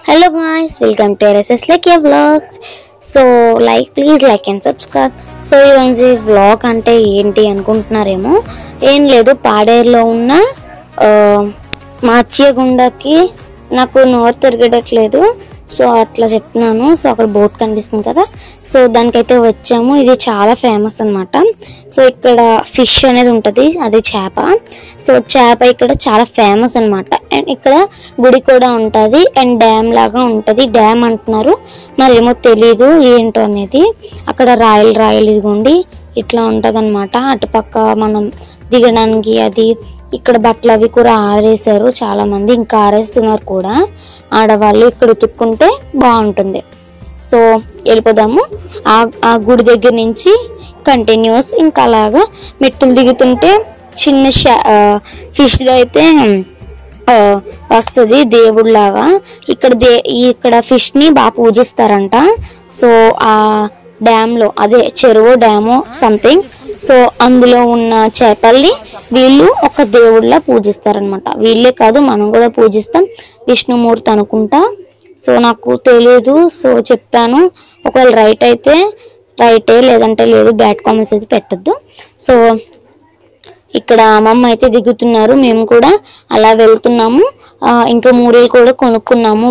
Hello guys, welcome to RSS Lekya Vlogs. So please like and subscribe. So ఈ vlog అంటే ఏంటి అనుకుంటున్నారేమో. ఏం లేదు, పాడేరులో ఉన్న మాచియగుండకి నాకు నోరు తిరగట్లేదు. సో అట్లా చెప్తున్నాను. సో అక్కడ బోట్ కనిపిస్తుంది కదా, సో దానికైతే వచ్చాము. ఇది చాలా ఫేమస్ అన్నమాట. సో ఇక్కడ ఫిష్ అనేది ఉంటది, అది చేప. సో చేప ఇక్కడ చాలా ఫేమస్ అన్నమాట. అండ్ ఇక్కడ గుడి కూడా ఉంటది అండ్ డ్యామ్ లాగా ఉంటది. డ్యామ్ అంటున్నారు, మరేమో తెలీదు ఏంటో అనేది. అక్కడ రాయల్ ఇదిగోండి ఇట్లా ఉంటది అన్నమాట. అటుపక్క మనం దిగడానికి అది. ఇక్కడ బట్టలు అవి కూడా ఆరేసారు చాలా మంది, ఇంకా ఆరేస్తున్నారు కూడా ఆడవాళ్ళు. ఇక్కడ ఉతుక్కుంటే బాగుంటుంది. సో వెళ్ళిపోదాము. ఆ గుడి దగ్గర నుంచి కంటిన్యూస్ ఇంకా అలాగా మెట్టులు దిగుతుంటే చిన్న ఫిష్ అయితే వస్తుంది దేవుడు లాగా. ఇక్కడ ఫిష్ ని బాగా పూజిస్తారంట. సో ఆ డ్యామ్ లో, అదే చెరువు డ్యాము సంథింగ్. సో అందులో ఉన్న చేపల్ని వీళ్ళు ఒక దేవుడిలా పూజిస్తారనమాట. వీళ్ళే కాదు, మనం కూడా పూజిస్తాం. విష్ణుమూర్తి అనుకుంటా, సో నాకు తెలియదు. సో చెప్పాను, ఒకవేళ రైట్ అయితే రైటే, లేదంటే లేదు. బ్యాడ్ కామెంట్స్ అయితే పెట్టద్దు. సో ఇక్కడ అమ్మమ్మ అయితే దిగుతున్నారు, మేము కూడా అలా వెళ్తున్నాము. ఇంకా మూరీలు కూడా కొనుక్కున్నాము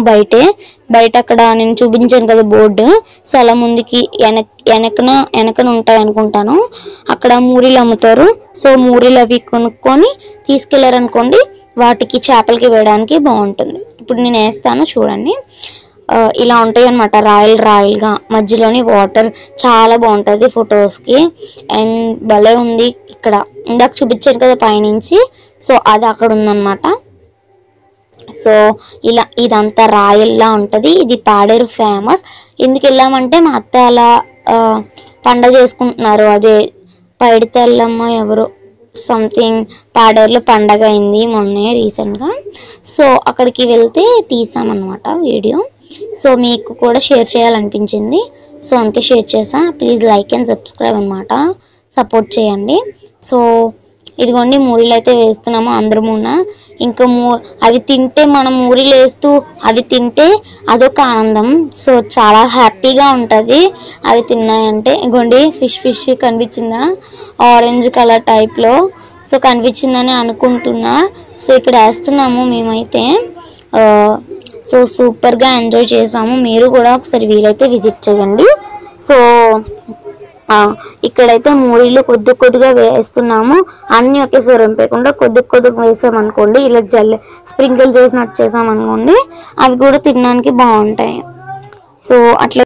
బయట అక్కడ నేను చూపించాను కదా బోర్డు. సో అలా ముందుకి వెనకన ఉంటాయి అనుకుంటాను, అక్కడ మూరీలు అమ్ముతారు. సో మూరీలు అవి కొనుక్కొని తీసుకెళ్లారనుకోండి, వాటికి చేపలకి వేయడానికి బాగుంటుంది. ఇప్పుడు నేను వేస్తాను చూడండి. ఇలా ఉంటాయి అనమాట, రాయల్ గా. మధ్యలోని వాటర్ చాలా బాగుంటది ఫొటోస్ కి. అండ్ భలే ఉంది. ఇక్కడ ఇందాక చూపించాను కదా పైనుంచి, సో అది అక్కడ ఉందన్నమాట. సో ఇలా ఇదంతా రాయల్లా ఉంటది. ఇది పాడేరు ఫేమస్. ఎందుకు వెళ్ళామంటే మా అత్త అలా పండగ చేసుకుంటున్నారు. అదే పైడితల్లమ్మ ఎవరు సంథింగ్ పాడేరులో పండగ అయింది మొన్నే రీసెంట్ గా. సో అక్కడికి వెళ్తే తీసామన్నమాట వీడియో. సో మీకు కూడా షేర్ చేయాలనిపించింది, సో అందుకే షేర్ చేసా. ప్లీజ్ లైక్ అండ్ సబ్స్క్రైబ్ అనమాట, సపోర్ట్ చేయండి. సో ఇదిగోండి మూరీలు అయితే వేస్తున్నాము అందరమున్న. ఇంకా అవి తింటే, మనం మూరీలు వేస్తూ అవి తింటే అదొక ఆనందం. సో చాలా హ్యాపీగా ఉంటుంది అవి తిన్నాయంటే. ఇదిగోండి ఫిష్ కనిపించిందా, ఆరెంజ్ కలర్ టైప్ లో. సో కనిపించిందని అనుకుంటున్నా. సో ఇక్కడ వేస్తున్నాము మేమైతే. సో సూపర్ గా ఎంజాయ్ చేసాము. మీరు కూడా ఒకసారి వీలైతే విజిట్ చేయండి. సో ఇక్కడైతే మూరీలు కొద్దిగా వేస్తున్నాము. అన్ని ఒకేసారి వేయకుండా కొద్దిగా వేసామనుకోండి, ఇలా స్ప్రింకిల్ చేసినట్టు చేసామనుకోండి, అవి కూడా తినడానికి బాగుంటాయి. సో అట్లా